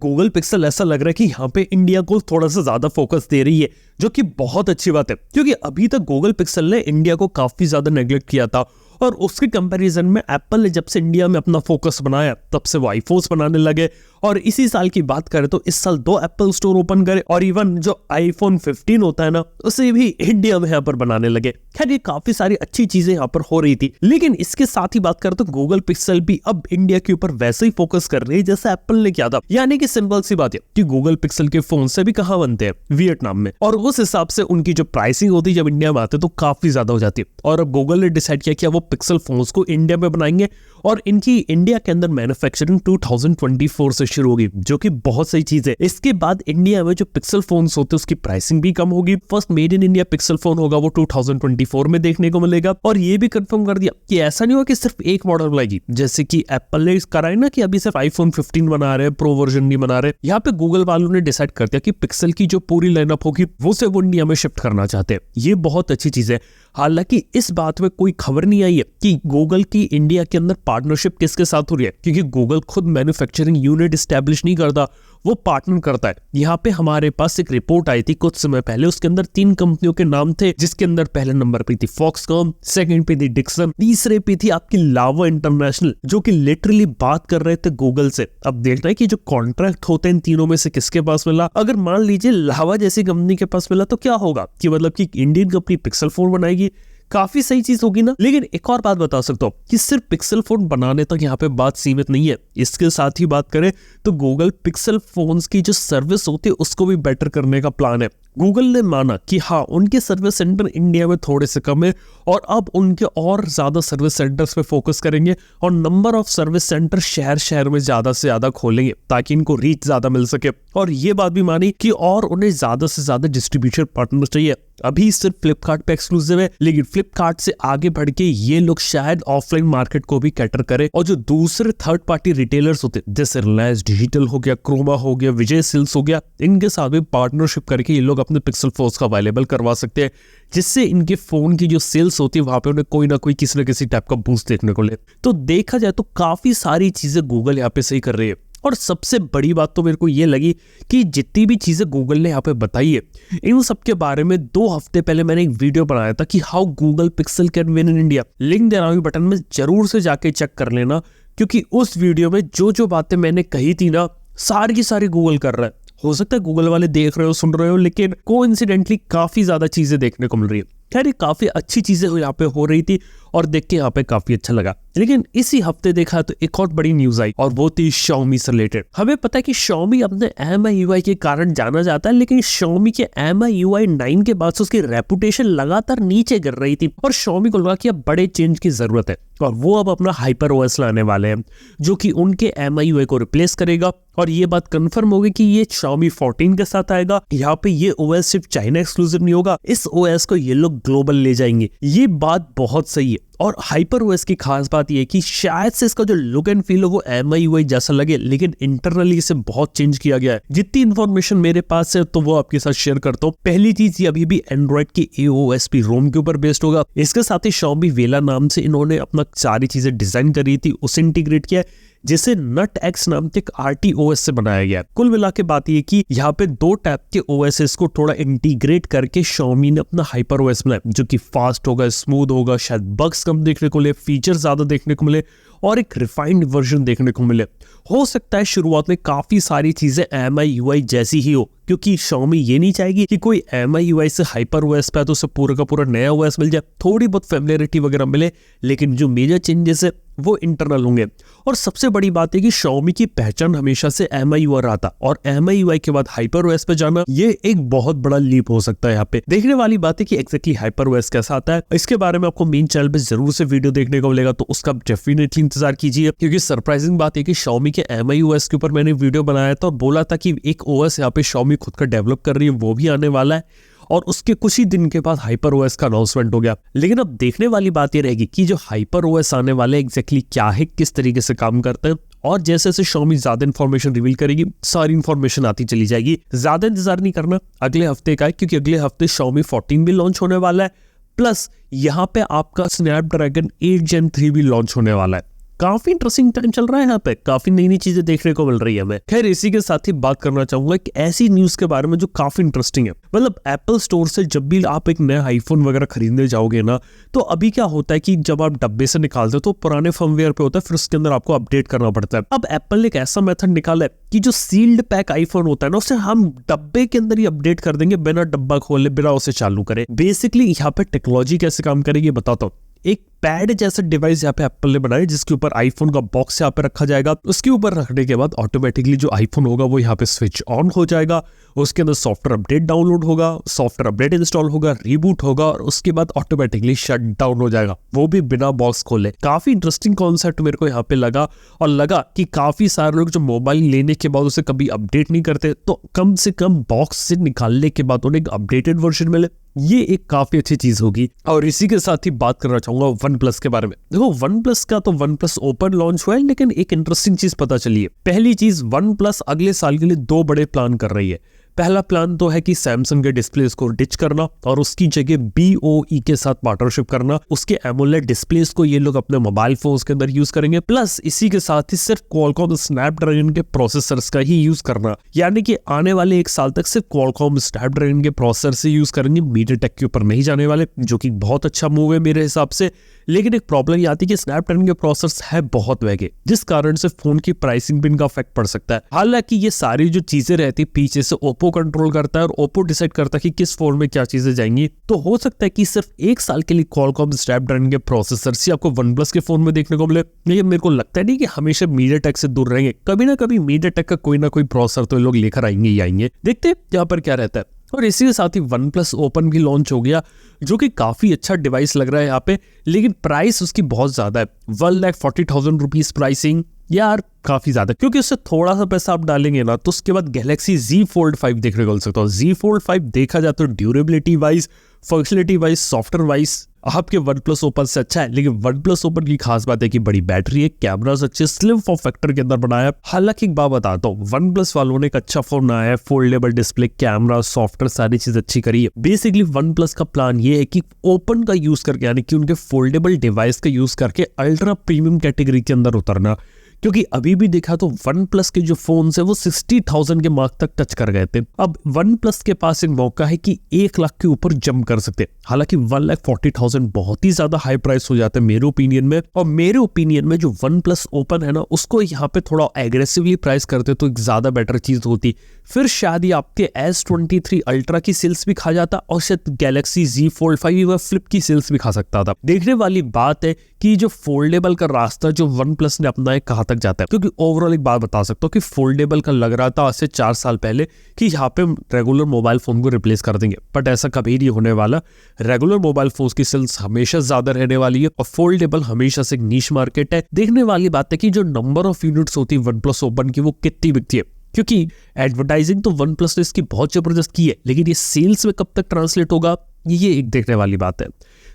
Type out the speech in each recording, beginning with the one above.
Google pixel ऐसा लग रहा है कि यहाँ पे इंडिया को थोड़ा सा ज्यादा फोकस दे रही है, जो कि बहुत अच्छी बात है, क्योंकि अभी तक गूगल पिक्सल ने इंडिया को काफी ज्यादा नेग्लेक्ट किया था। और उसके कंपैरिजन में एप्पल ने जब से इंडिया में अपना फोकस बनाया तब से वो आईफोन्स बनाने लगे। और इसी साल की बात करें तो इस साल 2 एप्पल स्टोर ओपन करे और इवन जो आईफोन 15 होता है ना, उसे भी इंडिया में यहाँ पर बनाने लगे। खैर ये काफी सारी अच्छी चीजें यहाँ पर हो रही थी, लेकिन इसके साथ ही बात करें तो गूगल पिक्सल भी अब इंडिया के ऊपर वैसे ही फोकस कर रही है जैसे एप्पल ने किया था। यानी कि सिंपल सी बात है कि गूगल पिक्सल के फोन से भी कहाँ बनते हैं, वियतनाम में, और उस हिसाब से उनकी जो प्राइसिंग होती है जब इंडिया में आते तो काफी ज्यादा हो जाती है। और अब गूगल ने डिसाइड किया कि वो पिक्सल फोन्स को इंडिया में बनाएंगे और इनकी इंडिया के अंदर मैन्युफैक्चरिंग 2024 से शुरू होगी, जो कि बहुत सही चीज है। इसके बाद इंडिया में जो पिक्सल फोन्स होते हैं उसकी प्राइसिंग भी कम होगी। First made in India pixel phone होगा वो 2024 में देखने को मिलेगा। और ये भी कंफर्म कर दिया कि ऐसा नहीं होगा कि सिर्फ एक मॉडल बनाएगी, जैसे कि एप्पल ने कराया ना कि अभी सिर्फ आईफोन 15 बना रहे हैं, प्रो वर्जन नहीं बना रहे। यहाँ पे गूगल वालों ने डिसाइड कर दिया कि पिक्सल की जो पूरी लाइनअप होगी वो से वो इंडिया में शिफ्ट करना चाहते हैं। ये बहुत अच्छी चीज है। हालांकि इस बात में कोई खबर नहीं आई है कि गूगल की इंडिया के अंदर पार्टनरशिप किसके साथ हो रही है, क्योंकि गूगल खुद मैन्युफैक्चरिंग यूनिट एस्टैब्लिश नहीं करता, वो पार्टनर करता है। यहाँ पे हमारे पास एक रिपोर्ट आई थी कुछ समय पहले, उसके अंदर 3 कंपनियों के नाम थे, जिसके अंदर पहले नंबर पे थी फॉक्सकॉन, सेकंड पे थी डिक्सन, तीसरे पे थी आपकी लावा इंटरनेशनल, जो कि लिटरली बात कर रहे थे गूगल से। अब देखना है कि जो कॉन्ट्रैक्ट होते हैं इन तीनों में से किसके पास मिला। अगर मान लीजिए लावा जैसी कंपनी के पास मिला तो क्या होगा कि मतलब कि इंडियन कंपनी पिक्सल फोन बनाएगी, काफी सही चीज होगी ना। लेकिन एक और बात बता सकता हूँ कि सिर्फ पिक्सल फोन बनाने तक यहाँ पे बात सीमित नहीं है। इसके साथ ही बात करें तो गूगल पिक्सल फोन्स की जो सर्विस होती है उसको भी बेटर करने का प्लान है। गूगल ने माना कि हाँ, उनके सर्विस सेंटर इंडिया में थोड़े से कम है और अब उनके और ज्यादा सर्विस सेंटर्स पे फोकस करेंगे और नंबर ऑफ सर्विस सेंटर शहर शहर में ज्यादा से ज्यादा खोलेंगे ताकि इनको रीच ज्यादा मिल सके। और ये बात भी मानी कि और उन्हें ज्यादा से ज्यादा डिस्ट्रीब्यूटर पार्टनर चाहिए। अभी सिर्फ फ्लिपकार्ट पे एक्सक्लूसिव है, लेकिन फ्लिपकार्ट से आगे बढ़ के ये लोग शायद ऑफलाइन मार्केट को भी कैटर करे और जो दूसरे थर्ड पार्टी रिटेलर्स होते जैसे रिलायंस डिजिटल हो गया, क्रोमा हो गया, विजय सेल्स हो गया, इनके साथ भी पार्टनरशिप करके ये लोग अपने पिक्सल फोन्स का अवेलेबल करवा सकते हैं, जिससे इनके फोन की जो सेल्स होती है वहां पे उन्हें कोई ना कोई किसी न किसी टाइप का बूस्ट देखने को ले। तो देखा जाए तो काफी सारी चीजें गूगल यहाँ पे सही कर रही है। और सबसे बड़ी बात तो मेरे को ये लगी कि जितनी भी चीजें गूगल ने यहाँ पे बताई है, इन सब के बारे में 2 हफ्ते पहले मैंने एक वीडियो बनाया था कि how Google Pixel can win in India. Link दे रहा हूँ बटन में, जरूर से जाके चेक कर लेना, क्योंकि उस वीडियो में जो जो बातें मैंने कही थी ना, सारी की सारी गूगल कर रहा है। हो सकता है गूगल वाले देख रहे हो, सुन रहे हो, लेकिन कोइंसिडेंटली काफी ज्यादा चीजें देखने को मिल रही है। खैर ये काफी अच्छी चीजें यहाँ पे हो रही थी और देख के यहाँ पे काफी अच्छा लगा। लेकिन इसी हफ्ते देखा तो एक और बड़ी न्यूज आई और वो थी Xiaomi से रिलेटेड। हमें पता है कि Xiaomi अपने MIUI के कारण जाना जाता है, लेकिन Xiaomi के MIUI 9 के बाद से उसकी रेपुटेशन लगातार नीचे गिर रही थी और Xiaomi को लगा कि अब बड़े चेंज की जरूरत है और वो अब अपना HyperOS लाने वाले हैं, जो कि उनके MIUI को रिप्लेस करेगा। और ये बात कंफर्म होगी कि ये Xiaomi 14 के साथ आएगा। यहाँ पे ये OS सिर्फ चाइना एक्सक्लूसिव नहीं होगा, इस OS को ये लोग ग्लोबल ले जाएंगे। ये बात बहुत सही है। और HyperOS की खास बात ये कि शायद से इसका जो लुक एंड फील हो वो MIUI जैसा लगे, लेकिन इंटरनली इसे बहुत चेंज किया गया है। जितनी इन्फॉर्मेशन मेरे पास है तो वो आपके साथ शेयर करता हूँ। पहली चीज, ये अभी भी एंड्रॉइड की AOSP ROM के ऊपर बेस्ड होगा। इसके साथ ही Xiaomi Vela नाम से इन्होंने अपना सारी चीजें डिजाइन करी थी, उसे इंटीग्रेट किया, जिसे NutX नाम के एक RTOS से बनाया गया। कुल मिला के बात ये कि यहाँ पे 2 टाइप के OSs को थोड़ा इंटीग्रेट करके Xiaomi ने अपना HyperOS बनाया, जो कि फास्ट होगा, स्मूथ होगा, शायद बग्स कम देखने को मिले, फीचर ज्यादा देखने को मिले और एक रिफाइंड वर्जन देखने को मिले। हो सकता है शुरुआत में काफी सारी चीजें MIUI जैसी ही हो, क्योंकि Xiaomi ये नहीं चाहेगी कि कोई MIUI से HyperOS पे तो उसे पूरा का पूरा नया OS मिल जाए, थोड़ी बहुत फैमिलियरिटी वगैरह मिले, लेकिन जो मेजर चेंजेस है वो इंटरनल होंगे। और सबसे बड़ी बात है कि Xiaomi की पहचान हमेशा से MIUI रहा था और MIUI के बाद HyperOS पे जाना ये एक बहुत बड़ा लीप हो सकता है। यहाँ पे देखने वाली बात है कि एग्जैक्टली HyperOS कैसा आता है। इसके बारे में आपको मेन चैनल पे जरूर से वीडियो देखने को मिलेगा, तो उसका डेफिनेटली इंतजार कीजिए, क्योंकि सरप्राइजिंग बात है कि Xiaomi के MIUI के ऊपर मैंने वीडियो बनाया था और बोला था कि एक OS यहाँ पे Xiaomi खुद का डेवलप कर रही है, वो भी आने वाला है। और उसके कुछ ही दिन के बाद HyperOS का अनाउंसमेंट हो गया। लेकिन अब देखने वाली बात ये रहेगी कि जो HyperOS आने वाले एग्जैक्टली क्या है, किस तरीके से काम करते हैं। और जैसे जैसे Xiaomi ज्यादा इन्फॉर्मेशन रिवील करेगी, सारी इन्फॉर्मेशन आती चली जाएगी। ज्यादा इंतजार नहीं करना अगले हफ्ते का है, क्योंकि अगले हफ्ते Xiaomi 14 भी लॉन्च होने वाला है, प्लस यहाँ पे आपका Snapdragon 8 Gen 3 भी लॉन्च होने वाला है। काफी इंटरेस्टिंग टाइम चल रहा है यहाँ पे, काफी नई नई चीजें देखने को मिल रही है हमें। खैर इसी के साथ ही बात करना चाहूंगा एक ऐसी न्यूज के बारे में जो काफी इंटरेस्टिंग है। मतलब एप्पल स्टोर से जब भी आप एक नया आईफोन वगैरह खरीदने जाओगे ना, तो अभी क्या होता है कि जब आप डब्बे से निकालते हो तो पुराने फर्मवेयर पे होता है, फिर उसके अंदर आपको अपडेट करना पड़ता है। अब एप्पल ने एक ऐसा मेथड निकाला है कि जो सील्ड पैक आईफोन होता है ना, उसे हम डब्बे के अंदर ही अपडेट कर देंगे बिना डब्बा खोले, बिना उसे चालू करे। बेसिकली यहाँ पे टेक्नोलॉजी कैसे काम करेगी बताता हूँ। एक पैड जैसा डिवाइस यहाँ पे एप्पल ने बनाया जिसके ऊपर आईफोन का बॉक्स यहाँ पे रखा जाएगा। उसके ऊपर रखने के बाद ऑटोमेटिकली जो आईफोन होगा वो यहाँ पे स्विच ऑन हो जाएगा। उसके अंदर सॉफ्टवेयर अपडेट डाउनलोड होगा, सॉफ्टवेयर अपडेट इंस्टॉल होगा, रीबूट होगा और उसके बाद ऑटोमेटिकली शट डाउन हो जाएगा, वो भी बिना बॉक्स खोले। काफी इंटरेस्टिंग कॉन्सेप्ट मेरे को यहाँ पे लगा, और लगा कि काफी सारे लोग जो मोबाइल लेने के बाद उसे कभी अपडेट नहीं करते, तो कम से कम बॉक्स से निकालने के बाद उन्हें एक अपडेटेड वर्जन मिले, ये एक काफी अच्छी चीज होगी। और इसी के साथ ही बात करना चाहूंगा वन प्लस के बारे में। देखो वन प्लस का तो वन प्लस ओपन लॉन्च हुआ है, लेकिन एक इंटरेस्टिंग चीज पता चली है। पहली चीज, वन प्लस अगले साल के लिए 2 बड़े प्लान कर रही है। पहला प्लान तो है कि सैमसंग के डिस्प्लेस को डिच करना और उसकी जगह BOE के साथ पार्टनरशिप करना। उसके एमोलेड डिस्प्लेस को ये लोग अपने मोबाइल फोन्स के अंदर यूज करेंगे, प्लस इसी के साथ ही सिर्फ क्वालकॉम स्नैपड्रैगन के प्रोसेसर्स का ही यूज करना। यानी कि आने वाले 1 साल तक सिर्फ क्वालकॉम स्नैपड्रैगन के प्रोसेसर से यूज करेंगे, मीडियाटेक के ऊपर नहीं जाने वाले, जो कि बहुत अच्छा मूव है मेरे हिसाब से। लेकिन एक प्रॉब्लम ये आती है कि स्नैपड्रैगन के प्रोसेसर्स है बहुत महंगे, जिस कारण से फोन की प्राइसिंग भी इनका इफेक्ट पड़ सकता है। हालांकि ये सारी जो चीजें रहती पीछे से ओप्पो कंट्रोल करता है और ओप्पो डिसाइड करता है कि किस फोन में क्या चीजें जाएंगी। तो हो सकता है कि सिर्फ 1 साल के लिए क्वालकॉम स्नैपड्रैगन के प्रोसेसर्स ही आपको वन प्लस के फोन में देखने को मिले। लेकिन मेरे को लगता नहीं कि हमेशा मीडियाटेक से दूर रहेंगे, कभी ना कभी मीडियाटेक का कोई ना कोई प्रोसेसर तो ये लोग लेकर आएंगे ही आएंगे। देखते हैं यहाँ पर क्या रहता है। और इसी के साथ ही वन प्लस ओपन भी लॉन्च हो गया, जो कि काफी अच्छा डिवाइस लग रहा है यहाँ पे, लेकिन प्राइस उसकी बहुत ज्यादा है। 1,40,000 रुपीज प्राइसिंग, यार काफी ज्यादा, क्योंकि उससे थोड़ा सा पैसा आप डालेंगे ना तो उसके बाद गैलेक्सी Z Fold 5 देखने को मिल सकता है। Z Fold 5 देखा जाए तो durability wise, functionality wise, software wise आपके वन प्लस ओपन से अच्छा है। लेकिन वन प्लस ओपन की खास बात है कि बड़ी बैटरी है, कैमरास अच्छे, स्लिम फॉर्म फैक्टर के अंदर बनाया। हालांकि एक बात बताता हूँ, वन प्लस वालों ने एक अच्छा फोन बनाया है, फोल्डेबल डिस्प्ले, कैमरा, सॉफ्टवेयर, सारी चीज अच्छी करी है। बेसिकली वन प्लस का प्लान ये है कि ओपन का यूज करके, यानी कि उनके फोल्डेबल डिवाइस का यूज करके अल्ट्रा प्रीमियम कैटेगरी के अंदर उतरना। क्योंकि अभी भी देखा तो वन प्लस के जो फोन है वो 60,000 के मार्क तक टच कर गए थे। अब वन प्लस के पास एक मौका है कि 1 लाख के ऊपर जंप कर सकते। हालांकि 1,40,000 बहुत ही ज्यादा हाई प्राइस हो जाता है मेरे ओपिनियन में। और मेरे ओपिनियन में जो वन प्लस ओपन है ना, उसको यहाँ पे थोड़ा एग्रेसिवली प्राइस करते तो एक ज्यादा बेटर चीज होती। फिर शायद ही आपके S23 अल्ट्रा की सेल्स भी खा जाता और शायद गैलेक्सी Z Fold 5 व फ्लिप की सेल्स भी खा सकता था। देखने वाली बात है कि जो फोल्डेबल का रास्ता जो वन प्लस ने अपना है कहां तक जाता है। क्योंकि ओवरऑल एक बात बता सकता हूँ कि फोल्डेबल का लग रहा था आज से 4 साल पहले कि यहाँ पे रेगुलर मोबाइल फोन को रिप्लेस कर देंगे, बट ऐसा कभी नहीं होने वाला। रेगुलर मोबाइल फोन की सेल्स हमेशा ज्यादा रहने वाली है और फोल्डेबल हमेशा से एक नीश मार्केट है। देखने वाली बात है कि जो नंबर ऑफ यूनिट्स होती है वन प्लस ओपन की वो कितनी बिकती है, क्योंकि एडवर्टाइजिंग तो वन प्लस ने इसकी बहुत जबरदस्त की है, लेकिन ये सेल्स में कब तक ट्रांसलेट होगा ये एक देखने वाली बात है।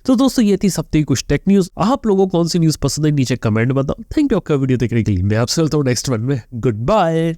तो दोस्तों ये थी हफ्ते की कुछ टेक न्यूज। आप लोगों को कौन सी न्यूज पसंद है नीचे कमेंट बताओ। थैंक यू आपका वीडियो देखने के लिए। मैं आपसे मिलता हूँ नेक्स्ट वन में। Good bye.